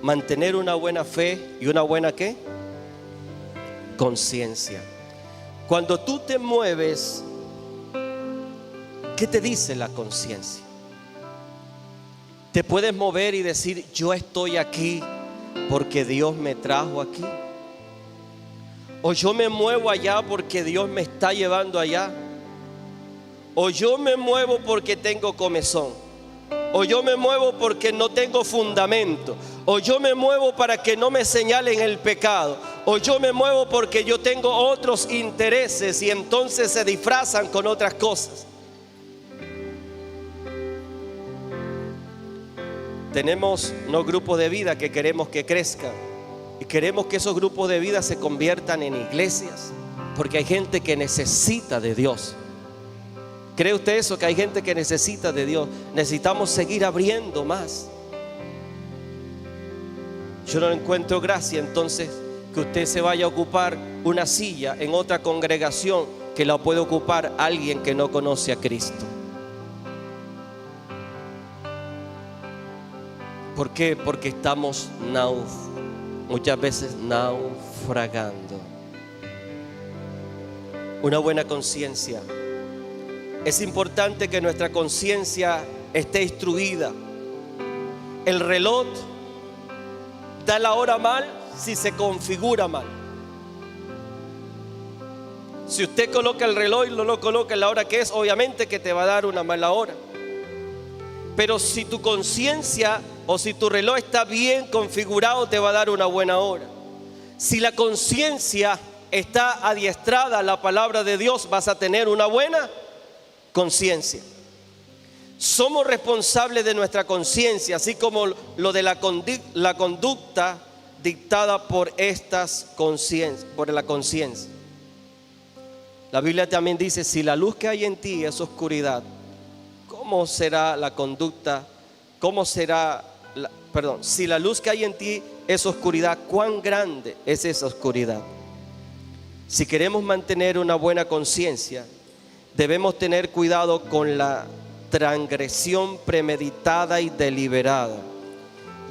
Mantener una buena fe y una buena ¿qué? Conciencia. Cuando tú te mueves, ¿qué te dice la conciencia? Te puedes mover y decir, yo estoy aquí porque Dios me trajo aquí. O yo me muevo allá porque Dios me está llevando allá. O yo me muevo porque tengo comezón. O yo me muevo porque no tengo fundamento. O yo me muevo para que no me señalen el pecado. O yo me muevo porque yo tengo otros intereses y entonces se disfrazan con otras cosas. Tenemos unos grupos de vida que queremos que crezcan. Y queremos que esos grupos de vida se conviertan en iglesias, porque hay gente que necesita de Dios. ¿Cree usted eso? Que hay gente que necesita de Dios. Necesitamos seguir abriendo más. Yo no encuentro gracia entonces que usted se vaya a ocupar una silla en otra congregación que la puede ocupar alguien que no conoce a Cristo. ¿Por qué? Porque estamos muchas veces naufragando. Una buena conciencia es importante que nuestra conciencia esté instruida. El reloj da la hora mal si se configura mal. Si usted coloca el reloj y no lo coloca en la hora que es, obviamente que te va a dar una mala hora. Pero si tu conciencia o si tu reloj está bien configurado, te va a dar una buena hora. Si la conciencia está adiestrada a la palabra de Dios, vas a tener una buena conciencia. Somos responsables de nuestra conciencia, así como lo de la conducta dictada por la conciencia. La Biblia también dice: si la luz que hay en ti es oscuridad, ¿cómo será la conducta? Si la luz que hay en ti es oscuridad, ¿cuán grande es esa oscuridad? Si queremos mantener una buena conciencia, debemos tener cuidado con la transgresión premeditada y deliberada,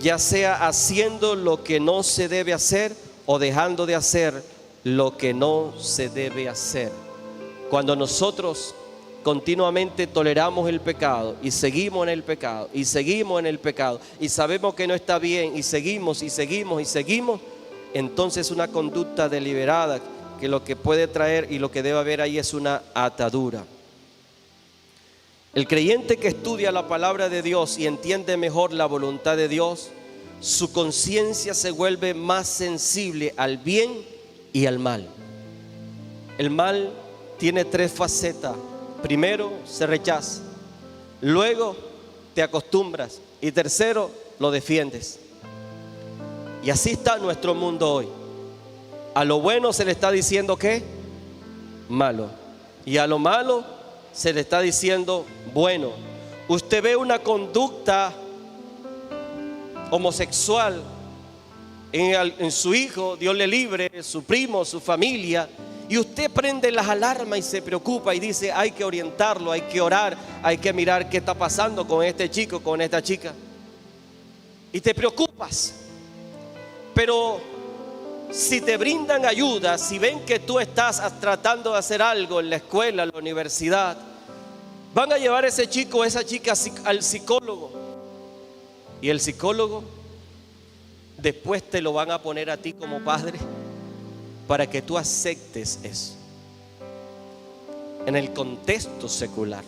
ya sea haciendo lo que no se debe hacer o dejando de hacer lo que no se debe hacer. Cuando nosotros continuamente toleramos el pecado y seguimos en el pecado y seguimos en el pecado y sabemos que no está bien y seguimos, entonces una conducta deliberada que lo que puede traer y lo que debe haber ahí es una atadura. El creyente que estudia la palabra de Dios y entiende mejor la voluntad de Dios, su conciencia se vuelve más sensible al bien y al mal. El mal tiene tres facetas. Primero, se rechaza. Luego, te acostumbras. Y tercero, lo defiendes. Y así está nuestro mundo hoy. A lo bueno se le está diciendo ¿qué? Malo. Y a lo malo se le está diciendo bueno. Usted ve una conducta homosexual en su hijo, Dios le libre, su primo, su familia, y usted prende las alarmas y se preocupa y dice: hay que orientarlo, hay que orar, hay que mirar qué está pasando con este chico, con esta chica. Y te preocupas. Pero si te brindan ayuda, si ven que tú estás tratando de hacer algo en la escuela, en la universidad, van a llevar a ese chico o esa chica al psicólogo. Y el psicólogo después te lo van a poner a ti como padre para que tú aceptes eso en el contexto secular.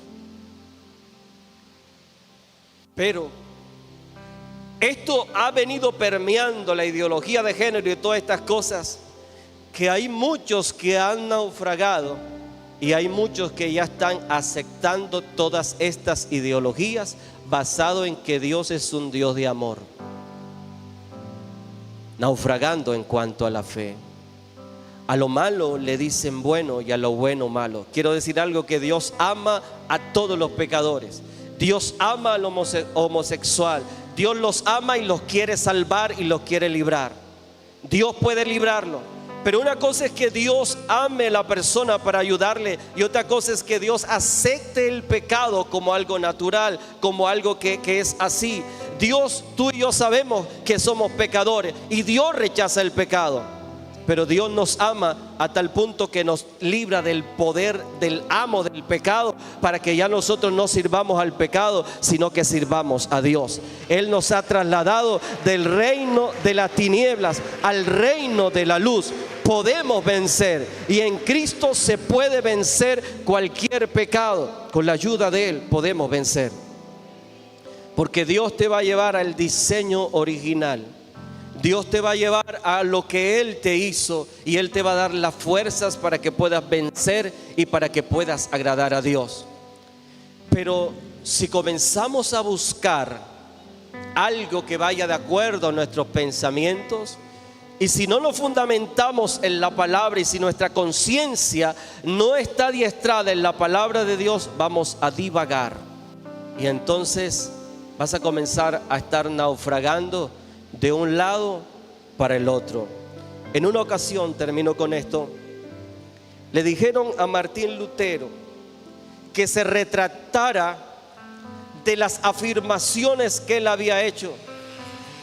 Pero esto ha venido permeando la ideología de género y todas estas cosas, que hay muchos que han naufragado y hay muchos que ya están aceptando todas estas ideologías basado en que Dios es un Dios de amor, naufragando en cuanto a la fe. A lo malo le dicen bueno y a lo bueno malo. Quiero decir algo: que Dios ama a todos los pecadores. Dios ama al homosexual. Dios los ama y los quiere salvar y los quiere librar. Dios puede librarlo. Pero una cosa es que Dios ame a la persona para ayudarle, y otra cosa es que Dios acepte el pecado como algo natural, como algo que es así. Dios, tú y yo sabemos que somos pecadores y Dios rechaza el pecado. Pero Dios nos ama a tal punto que nos libra del poder del amo del pecado, para que ya nosotros no sirvamos al pecado, sino que sirvamos a Dios. Él nos ha trasladado del reino de las tinieblas al reino de la luz. Podemos vencer, y en Cristo se puede vencer cualquier pecado. Con la ayuda de Él podemos vencer, porque Dios te va a llevar al diseño original. Dios te va a llevar a lo que Él te hizo, y Él te va a dar las fuerzas para que puedas vencer y para que puedas agradar a Dios. Pero si comenzamos a buscar algo que vaya de acuerdo a nuestros pensamientos, y si no nos fundamentamos en la palabra, y si nuestra conciencia no está adiestrada en la palabra de Dios, vamos a divagar, y entonces vas a comenzar a estar naufragando de un lado para el otro. En una ocasión, termino con esto, le dijeron a Martín Lutero que se retractara de las afirmaciones que él había hecho,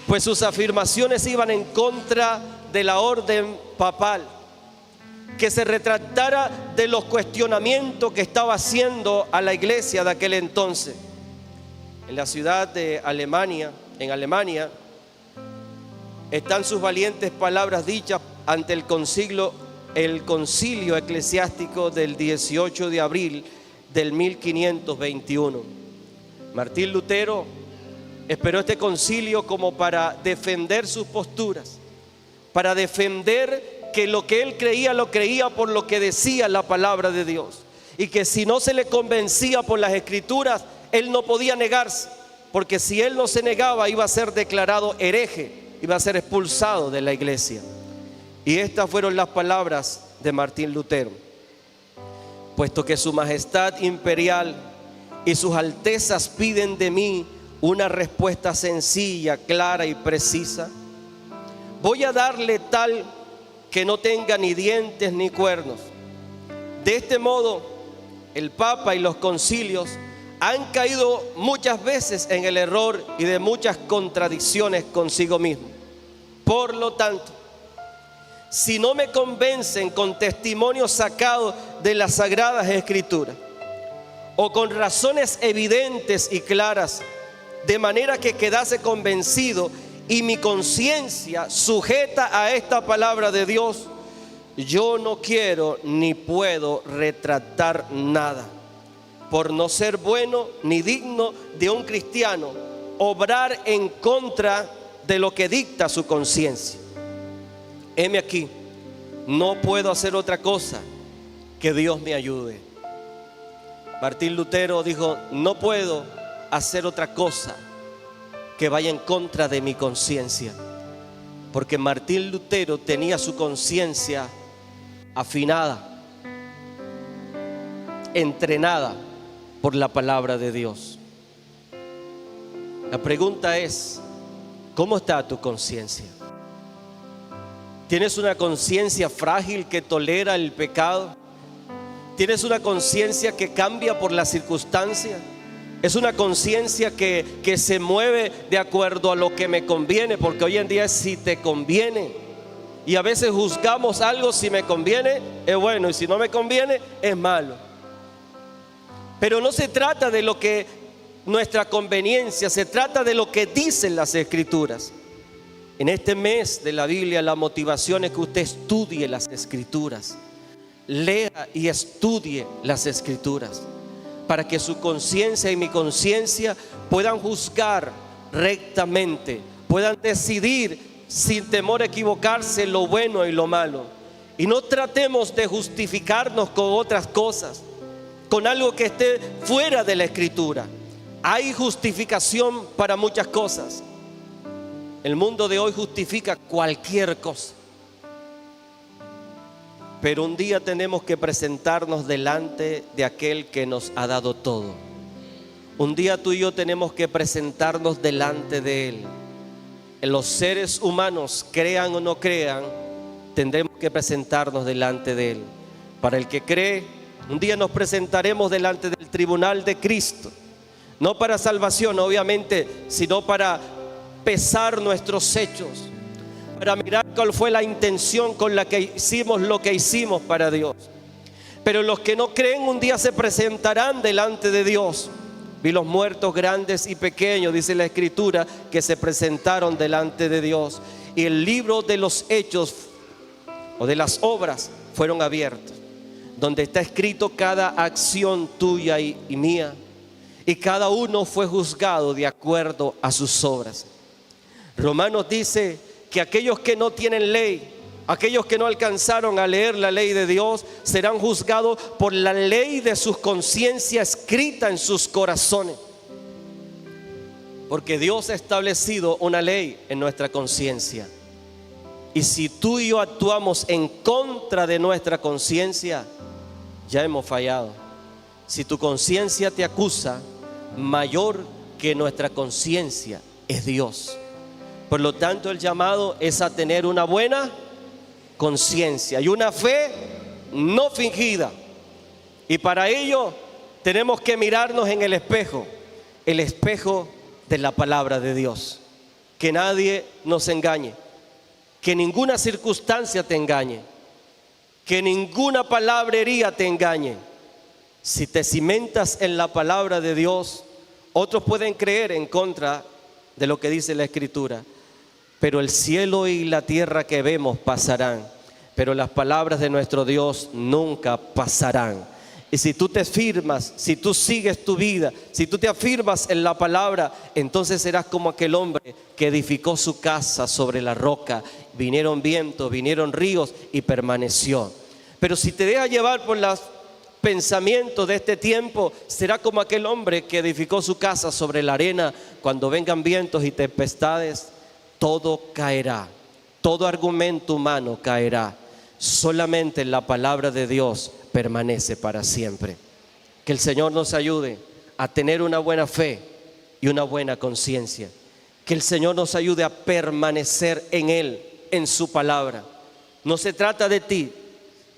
pues sus afirmaciones iban en contra de la orden papal. que se retractara de los cuestionamientos que estaba haciendo a la iglesia de aquel entonces. En la ciudad de Alemania, en Alemania, están sus valientes palabras dichas ante el concilio eclesiástico del 18 de abril del 1521. Martín Lutero esperó este concilio como para defender sus posturas, para defender que lo que él creía, lo creía por lo que decía la palabra de Dios, y que si no se le convencía por las escrituras, él no podía negarse, porque si él no se negaba iba a ser declarado hereje, iba a ser expulsado de la iglesia. Y estas fueron las palabras de Martín Lutero: puesto que su majestad imperial y sus altezas piden de mí una respuesta sencilla, clara y precisa, voy a darle tal que no tenga ni dientes ni cuernos. De este modo, el Papa y los concilios han caído muchas veces en el error y de muchas contradicciones consigo mismo. Por lo tanto, si no me convencen con testimonios sacados de las Sagradas Escrituras o con razones evidentes y claras, de manera que quedase convencido y mi conciencia sujeta a esta palabra de Dios, yo no quiero ni puedo retractar nada, por no ser bueno ni digno de un cristiano obrar en contra de lo que dicta su conciencia. Heme aquí, no puedo hacer otra cosa que Dios me ayude. Martín Lutero dijo: no puedo hacer otra cosa que vaya en contra de mi conciencia, porque Martín Lutero tenía su conciencia afinada, entrenada por la palabra de Dios. La pregunta es: ¿cómo está tu conciencia? ¿Tienes una conciencia frágil que tolera el pecado? ¿Tienes una conciencia que cambia por las circunstancias? ¿Es una conciencia que se mueve de acuerdo a lo que me conviene? Porque hoy en día es si te conviene. Y a veces juzgamos algo: si me conviene es bueno y si no me conviene es malo. Pero no se trata de lo que nuestra conveniencia, se trata de lo que dicen las Escrituras. En este mes de la Biblia, la motivación es que usted estudie las Escrituras, lea y estudie las Escrituras, para que su conciencia y mi conciencia puedan juzgar rectamente, puedan decidir sin temor a equivocarse lo bueno y lo malo. Y no tratemos de justificarnos con otras cosas, con algo que esté fuera de la Escritura. Hay justificación para muchas cosas. El mundo de hoy justifica cualquier cosa. Pero un día tenemos que presentarnos delante de aquel que nos ha dado todo. Un día tú y yo tenemos que presentarnos delante de Él. En los seres humanos, crean o no crean, tendremos que presentarnos delante de Él. Para el que cree, un día nos presentaremos delante del tribunal de Cristo. No para salvación, obviamente, sino para pesar nuestros hechos, para mirar cuál fue la intención con la que hicimos lo que hicimos para Dios. Pero los que no creen un día se presentarán delante de Dios. Vi los muertos grandes y pequeños, dice la Escritura, que se presentaron delante de Dios. Y el libro de los hechos o de las obras fueron abiertos, donde está escrito cada acción tuya y mía. Y cada uno fue juzgado de acuerdo a sus obras. Romanos dice que aquellos que no tienen ley, aquellos que no alcanzaron a leer la ley de Dios, serán juzgados por la ley de sus conciencias escrita en sus corazones. Porque Dios ha establecido una ley en nuestra conciencia. Y si tú y yo actuamos en contra de nuestra conciencia, ya hemos fallado. Si tu conciencia te acusa, mayor que nuestra conciencia es Dios. Por lo tanto, el llamado es a tener una buena conciencia y una fe no fingida. Y para ello tenemos que mirarnos en el espejo de la palabra de Dios. Que nadie nos engañe, que ninguna circunstancia te engañe, que ninguna palabrería te engañe. Si te cimentas en la palabra de Dios, otros pueden creer en contra de lo que dice la Escritura, pero el cielo y la tierra que vemos pasarán, pero las palabras de nuestro Dios nunca pasarán. Y si tú te firmas, si tú sigues tu vida, si tú te afirmas en la palabra, entonces serás como aquel hombre que edificó su casa sobre la roca. Vinieron vientos, vinieron ríos y permaneció. Pero si te dejas llevar por los pensamientos de este tiempo, será como aquel hombre que edificó su casa sobre la arena. Cuando vengan vientos y tempestades, todo caerá, todo argumento humano caerá. Solamente la palabra de Dios permanece para siempre. Que el Señor nos ayude a tener una buena fe y una buena conciencia. Que el Señor nos ayude a permanecer en Él, en su palabra. No se trata de ti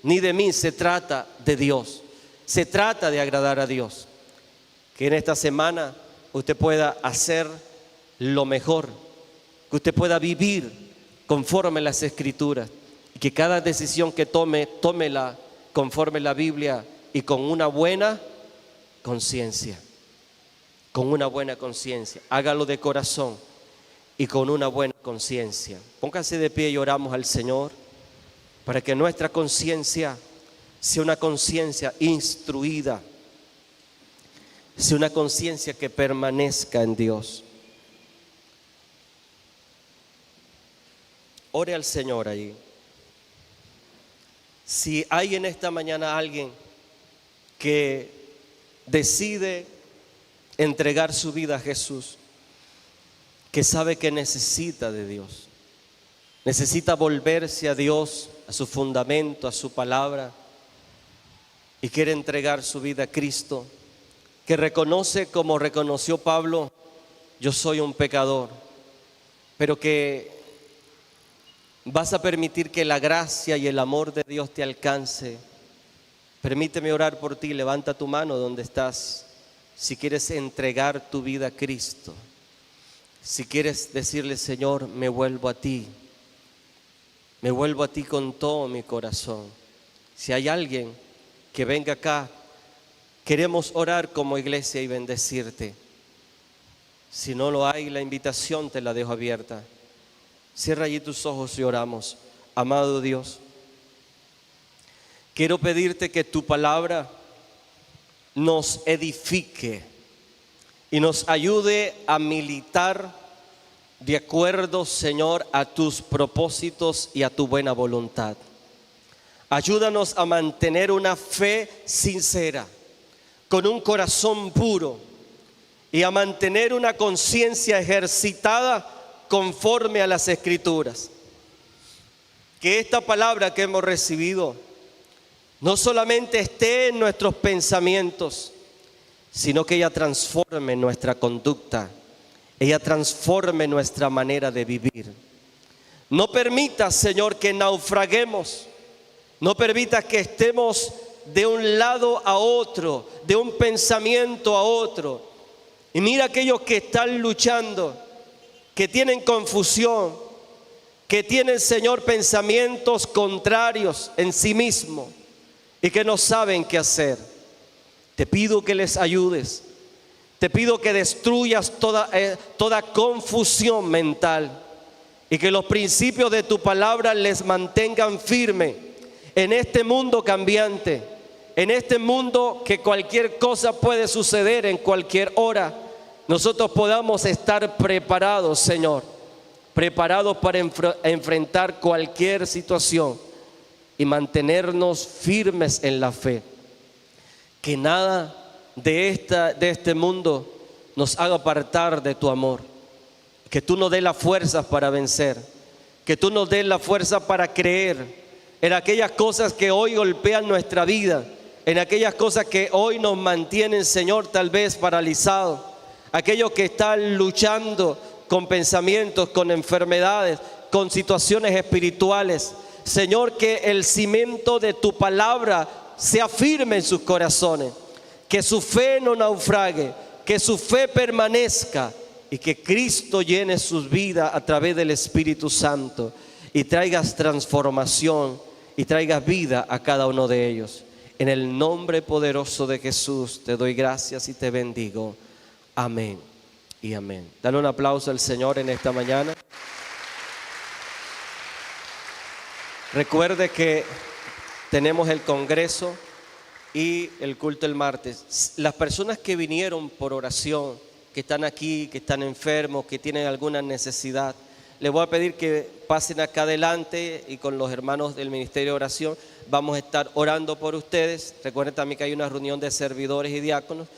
ni de mí, se trata de Dios. Se trata de agradar a Dios. Que en esta semana usted pueda hacer lo mejor, que usted pueda vivir conforme a las Escrituras, y que cada decisión que tómela conforme la Biblia y con una buena conciencia. Con una buena conciencia. Hágalo de corazón y con una buena conciencia. Póngase de pie y oramos al Señor para que nuestra conciencia sea una conciencia instruida, sea una conciencia que permanezca en Dios. Ore al Señor allí. Si hay en esta mañana alguien que decide entregar su vida a Jesús, que sabe que necesita de Dios, necesita volverse a Dios, a su fundamento, a su palabra, y quiere entregar su vida a Cristo, que reconoce como reconoció Pablo: yo soy un pecador, pero que vas a permitir que la gracia y el amor de Dios te alcance. Permíteme orar por ti. Levanta tu mano donde estás. Si quieres entregar tu vida a Cristo, si quieres decirle: Señor, me vuelvo a ti con todo mi corazón. Si hay alguien que venga acá, queremos orar como iglesia y bendecirte. Si no lo hay, la invitación te la dejo abierta. Cierra allí tus ojos y oramos. Amado Dios, quiero pedirte que tu palabra nos edifique y nos ayude a militar de acuerdo, Señor, a tus propósitos y a tu buena voluntad. Ayúdanos a mantener una fe sincera, con un corazón puro, y a mantener una conciencia ejercitada conforme a las Escrituras. Que esta palabra que hemos recibido no solamente esté en nuestros pensamientos, sino que ella transforme nuestra conducta, ella transforme nuestra manera de vivir. No permitas, Señor, que naufraguemos, no permitas que estemos de un lado a otro, de un pensamiento a otro. Y mira aquellos que están luchando, que tienen confusión, que tienen, Señor, pensamientos contrarios en sí mismos y que no saben qué hacer. Te pido que les ayudes. Te pido que destruyas toda confusión mental y que los principios de tu palabra les mantengan firme en este mundo cambiante, en este mundo que cualquier cosa puede suceder en cualquier hora. Nosotros podamos estar preparados, Señor, preparados para enfrentar cualquier situación y mantenernos firmes en la fe. Que nada de este mundo nos haga apartar de tu amor. Que tú nos des las fuerzas para vencer, que tú nos des la fuerza para creer en aquellas cosas que hoy golpean nuestra vida, en aquellas cosas que hoy nos mantienen, Señor, tal vez paralizados. Aquellos que están luchando con pensamientos, con enfermedades, con situaciones espirituales. Señor, que el cimiento de tu palabra sea firme en sus corazones. Que su fe no naufrague, que su fe permanezca y que Cristo llene sus vidas a través del Espíritu Santo y traigas transformación y traigas vida a cada uno de ellos. En el nombre poderoso de Jesús te doy gracias y te bendigo. Amén y amén. Dale un aplauso al Señor en esta mañana. Recuerde que tenemos el congreso y el culto el martes. Las personas que vinieron por oración, que están aquí, que están enfermos, que tienen alguna necesidad, les voy a pedir que pasen acá adelante y con los hermanos del Ministerio de Oración vamos a estar orando por ustedes. Recuerden también que hay una reunión de servidores y diáconos.